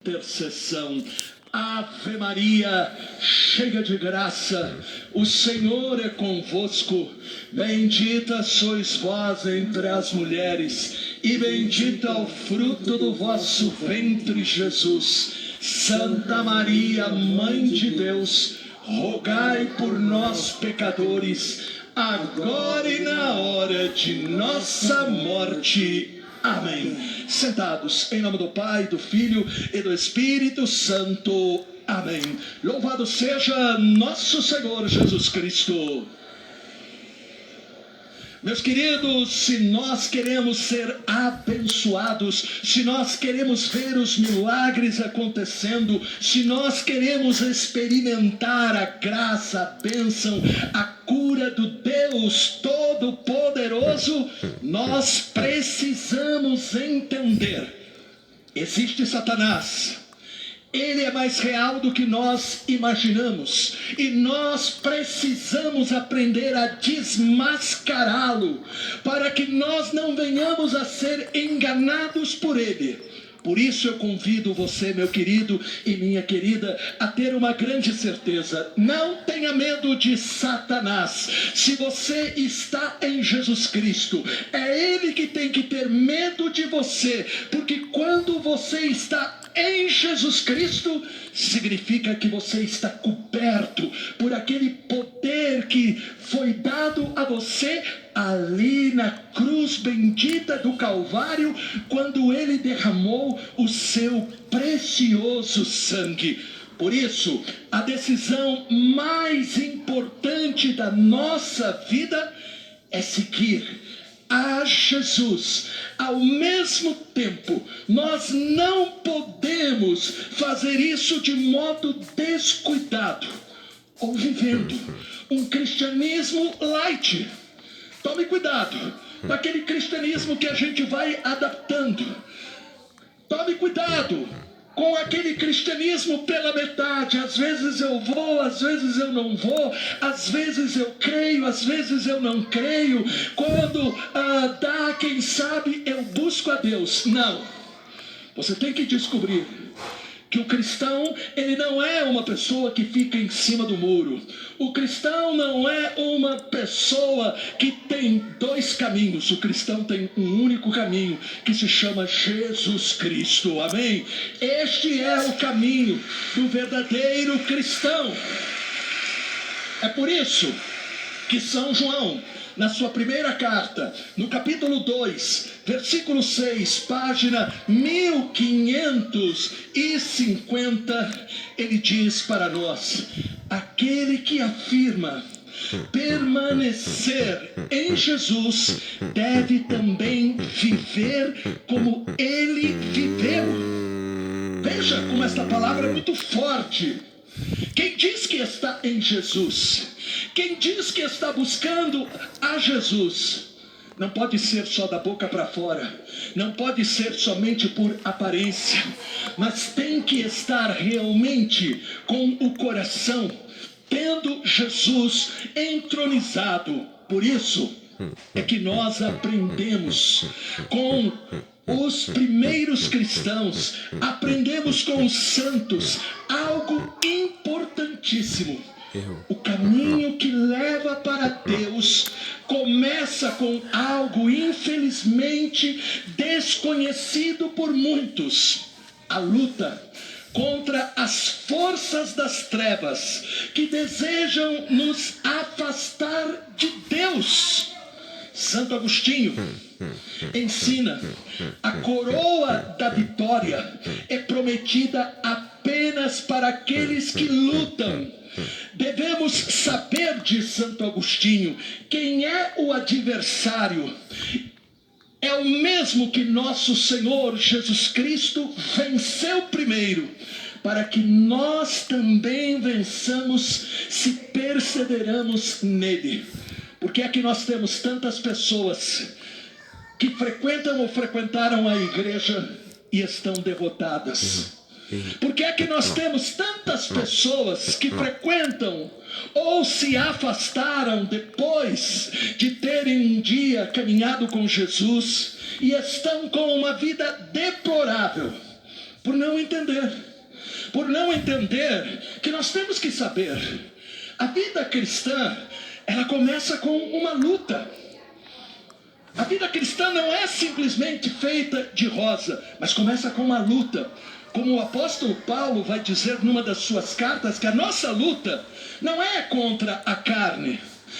Intercessão. Ave Maria, cheia de graça, o Senhor é convosco. Bendita sois vós entre as mulheres, e bendito é o fruto do vosso ventre, Jesus. Santa Maria, Mãe de Deus, rogai por nós, pecadores, agora e na hora de nossa morte. Amém. Sentados, em nome do Pai, do Filho e do Espírito Santo. Amém. Louvado seja nosso Senhor Jesus Cristo. Meus queridos, se nós queremos ser abençoados, se nós queremos ver os milagres acontecendo, se nós queremos experimentar a graça, a bênção, a cura do Deus Todo-Poderoso, nós precisamos entender: existe Satanás. Ele é mais real do que nós imaginamos, e nós precisamos aprender a desmascará-lo, para que nós não venhamos a ser enganados por ele. Por isso eu convido você, meu querido e minha querida, a ter uma grande certeza: não tenha medo de Satanás. Se você está em Jesus Cristo, é Ele que tem que ter medo de você, porque quando você está em Jesus Cristo, significa que você está coberto por aquele poder que foi dado a você ali na cruz bendita do Calvário, quando ele derramou o seu precioso sangue. Por isso, a decisão mais importante da nossa vida é seguir a Jesus. Ao mesmo tempo, nós não podemos fazer isso de modo descuidado, ou vivendo um cristianismo light. Tome cuidado com aquele cristianismo que a gente vai adaptando. Tome cuidado com aquele cristianismo pela metade. Às vezes eu vou, às vezes eu não vou, às vezes eu creio, às vezes eu não creio. Quando dá, quem sabe, eu busco a Deus. Não. Você tem que descobrir que o cristão, ele não é uma pessoa que fica em cima do muro. O cristão não é uma pessoa que tem dois caminhos. O cristão tem um único caminho, que se chama Jesus Cristo. Amém? Este é o caminho do verdadeiro cristão. É por isso que São João, na sua primeira carta, no capítulo 2, versículo 6, página 1550, ele diz para nós: aquele que afirma permanecer em Jesus deve também viver como ele viveu. Veja como esta palavra é muito forte. Quem diz que está em Jesus, quem diz que está buscando a Jesus, não pode ser só da boca para fora, não pode ser somente por aparência, mas tem que estar realmente com o coração, tendo Jesus entronizado. Por isso é que nós aprendemos com os primeiros cristãos, aprendemos com os santos algo importantíssimo. O caminho que leva para Deus começa com algo infelizmente desconhecido por muitos: a luta contra as forças das trevas que desejam nos afastar de Deus. Santo Agostinho ensina: a coroa da vitória é prometida apenas para aqueles que lutam. Devemos saber, diz Santo Agostinho, quem é o adversário. É o mesmo que nosso Senhor Jesus Cristo venceu primeiro, para que nós também vençamos se perseveramos nele. Por que é que nós temos tantas pessoas que frequentam ou frequentaram a igreja e estão derrotadas? Por que é que nós temos tantas pessoas que frequentam ou se afastaram depois de terem um dia caminhado com Jesus e estão com uma vida deplorável? Por não entender. Por não entender que nós temos que saber. A vida cristã, ela começa com uma luta. A vida cristã não é simplesmente feita de rosa, mas começa com uma luta. Como o apóstolo Paulo vai dizer numa das suas cartas, que a nossa luta não é contra a carne,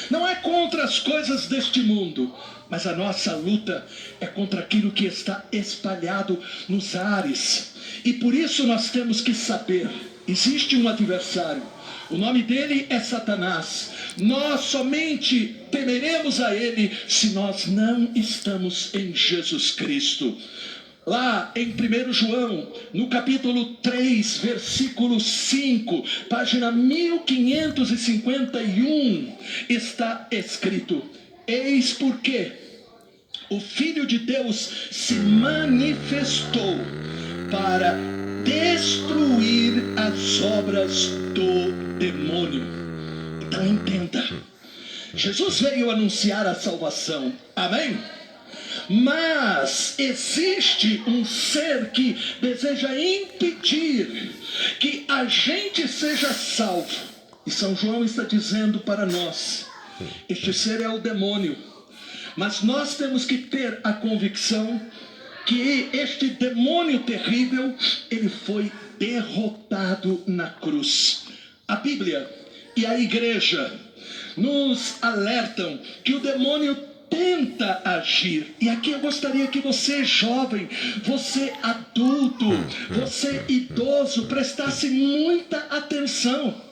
não é contra as coisas deste mundo, mas a nossa luta é contra aquilo que está espalhado nos ares. E por isso nós temos que saber, existe um adversário, o nome dele é Satanás. Nós somente temeremos a ele se nós não estamos em Jesus Cristo. Lá em 1 João, no capítulo 3, versículo 5, página 1551, está escrito: eis porque o Filho de Deus se manifestou para destruir as obras do demônio. Então entenda, Jesus veio anunciar a salvação, amém? Mas existe um ser que deseja impedir que a gente seja salvo. E São João está dizendo para nós, este ser é o demônio. Mas nós temos que ter a convicção que este demônio terrível, ele foi derrotado na cruz. A Bíblia e a igreja nos alertam que o demônio tenta agir. E aqui eu gostaria que você jovem, você adulto, você idoso, prestasse muita atenção.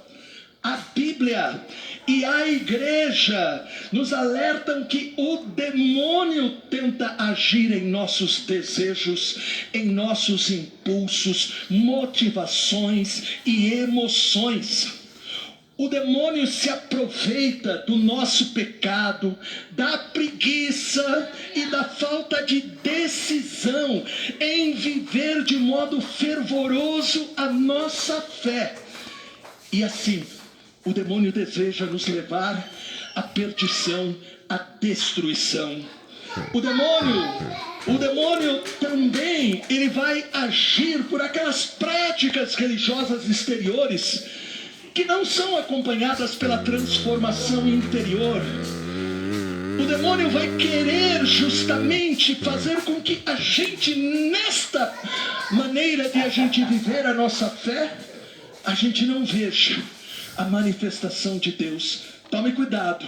A Bíblia e a igreja nos alertam que o demônio tenta agir em nossos desejos, em nossos impulsos, motivações e emoções. O demônio se aproveita do nosso pecado, da preguiça e da falta de decisão em viver de modo fervoroso a nossa fé. E assim, o demônio deseja nos levar à perdição, à destruição. O demônio também, ele vai agir por aquelas práticas religiosas exteriores que não são acompanhadas pela transformação interior. O demônio vai querer justamente fazer com que a gente, nesta maneira de a gente viver a nossa fé, a gente não veja a manifestação de Deus. Tome cuidado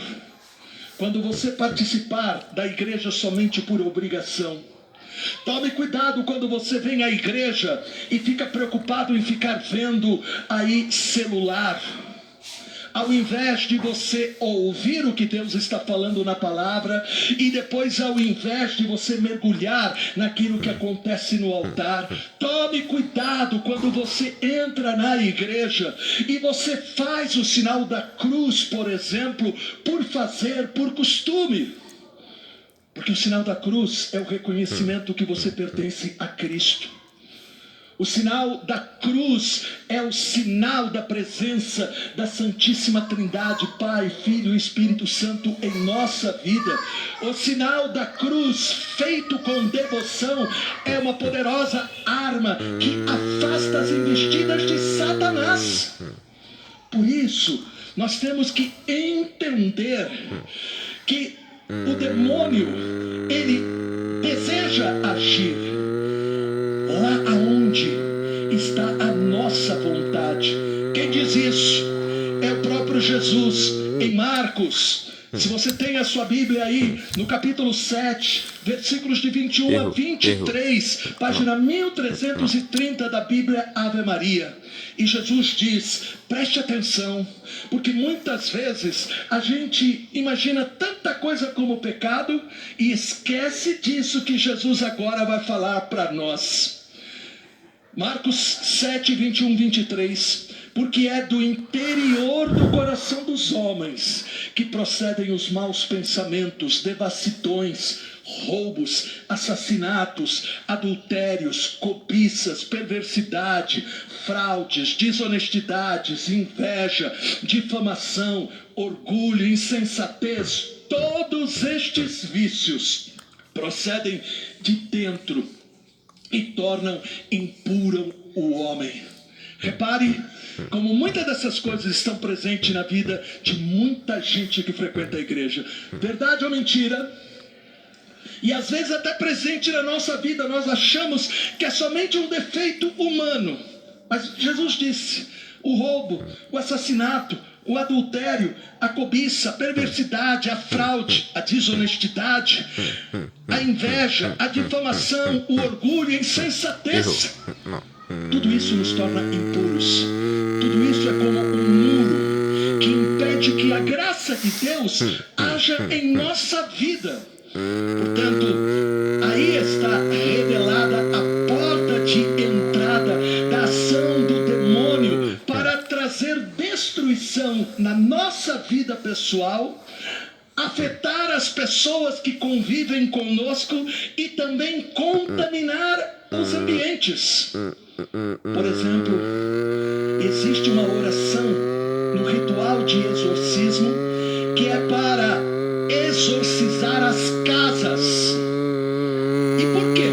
quando você participar da igreja somente por obrigação. Tome cuidado quando você vem à igreja e fica preocupado em ficar vendo aí celular. Ao invés de você ouvir o que Deus está falando na palavra, e depois ao invés de você mergulhar naquilo que acontece no altar, tome cuidado quando você entra na igreja e você faz o sinal da cruz, por exemplo, por fazer, por costume. Porque o sinal da cruz é o reconhecimento que você pertence a Cristo. O sinal da cruz é o sinal da presença da Santíssima Trindade, Pai, Filho e Espírito Santo em nossa vida. O sinal da cruz, feito com devoção, é uma poderosa arma que afasta as investidas de Satanás. Por isso, nós temos que entender que o demônio, ele deseja agir lá aonde está a nossa vontade. Quem diz isso? É o próprio Jesus, em Marcos. Se você tem a sua Bíblia aí, no capítulo 7, versículos de 21 a 23, página 1330 da Bíblia Ave Maria. E Jesus diz, preste atenção, porque muitas vezes a gente imagina tanta coisa como pecado e esquece disso que Jesus agora vai falar para nós. Marcos 7, 21, 23. Porque é do interior do coração dos homens que procedem os maus pensamentos, devassidões, roubos, assassinatos, adultérios, cobiças, perversidade, fraudes, desonestidades, inveja, difamação, orgulho, insensatez. Todos estes vícios procedem de dentro e tornam impuro o homem. Repare como muitas dessas coisas estão presentes na vida de muita gente que frequenta a igreja. Verdade ou mentira? E às vezes até presente na nossa vida, nós achamos que é somente um defeito humano. Mas Jesus disse, o roubo, o assassinato, o adultério, a cobiça, a perversidade, a fraude, a desonestidade, a inveja, a difamação, o orgulho, a insensatez, tudo isso nos torna impuros. Tudo isso é como um muro que impede que a graça de Deus haja em nossa vida. Portanto, aí está revelada a porta de entrada da ação do demônio para trazer destruição na nossa vida pessoal, afetar as pessoas que convivem conosco e também contaminar os ambientes. Por exemplo, existe uma oração no ritual de exorcismo que é para exorcizar as casas. E por quê?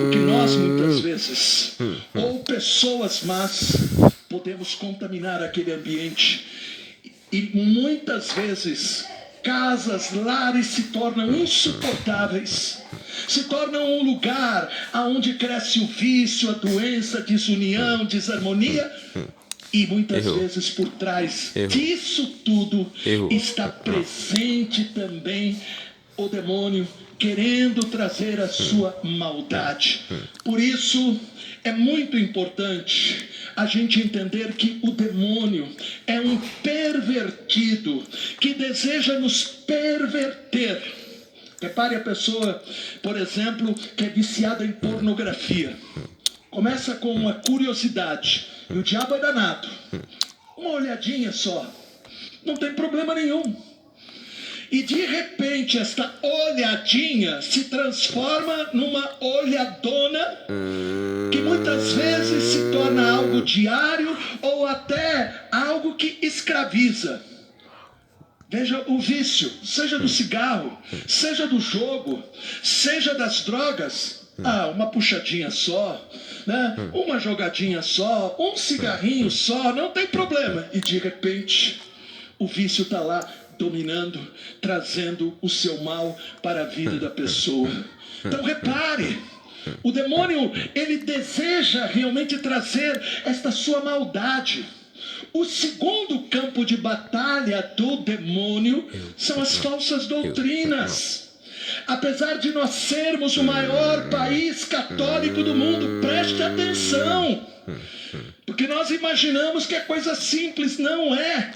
Porque nós muitas vezes, ou pessoas más, podemos contaminar aquele ambiente. E muitas vezes casas, lares se tornam insuportáveis, se tornam um lugar onde cresce o vício, a doença, a desunião, desarmonia. E muitas vezes por trás disso tudo está presente também o demônio querendo trazer a sua maldade. Por isso é muito importante a gente entender que o demônio é um pervertido que deseja nos perverter. Repare a pessoa, por exemplo, que é viciada em pornografia. Começa com uma curiosidade, e o diabo é danado. Uma olhadinha só, não tem problema nenhum. E de repente esta olhadinha se transforma numa olhadona, que muitas vezes se torna algo diário ou até algo que escraviza. Veja o vício, seja do cigarro, seja do jogo, seja das drogas. Uma puxadinha só, né? Uma jogadinha só, um cigarrinho só, não tem problema. E de repente o vício está lá dominando, trazendo o seu mal para a vida da pessoa. Então repare, o demônio, ele deseja realmente trazer esta sua maldade. O segundo campo de batalha do demônio são as falsas doutrinas. Apesar de nós sermos o maior país católico do mundo, preste atenção, porque nós imaginamos que é coisa simples, não é.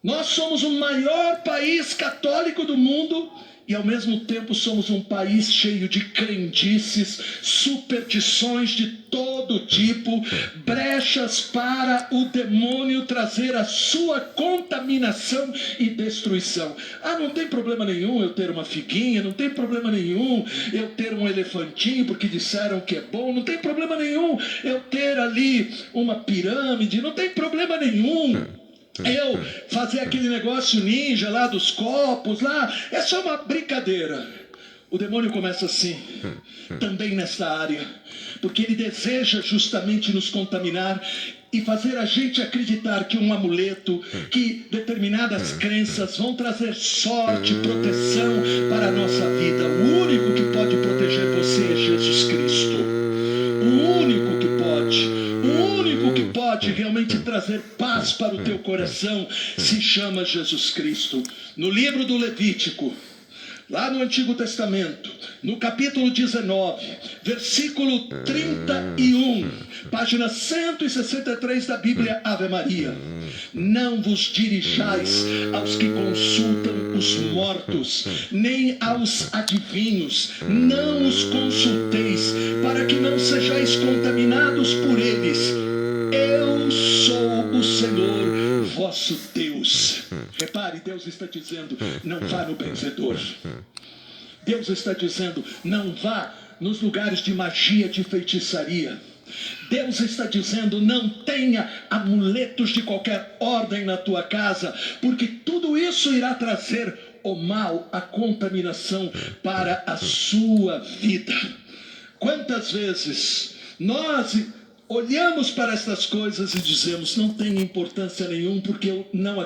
Nós somos o maior país católico do mundo e ao mesmo tempo somos um país cheio de crendices, superstições de todo tipo, brechas para o demônio trazer a sua contaminação e destruição. Não tem problema nenhum eu ter uma figuinha, não tem problema nenhum eu ter um elefantinho porque disseram que é bom, não tem problema nenhum eu ter ali uma pirâmide, não tem problema nenhum eu fazer aquele negócio ninja lá dos copos lá, é só uma brincadeira. O demônio começa assim, também nessa área, porque ele deseja justamente nos contaminar e fazer a gente acreditar que um amuleto, que determinadas crenças vão trazer sorte, proteção para a nossa vida. O único que pode proteger você é Jesus Cristo. O único que pode. O único que pode realmente trazer paz para o teu coração se chama Jesus Cristo. No livro do Levítico, lá no Antigo Testamento, no capítulo 19, versículo 31, página 163 da Bíblia Ave Maria. Não vos dirijais aos que consultam os mortos, nem aos adivinhos, não os consulteis, para que não sejais contaminados por eles. Eu sou o Senhor vosso Deus. Repare, Deus está dizendo, não vá no benzedor. Deus está dizendo, não vá nos lugares de magia, de feitiçaria. Deus está dizendo, não tenha amuletos de qualquer ordem na tua casa, porque tudo isso irá trazer o mal, a contaminação para a sua vida. Quantas vezes nós olhamos para estas coisas e dizemos, não tem importância nenhuma, porque eu não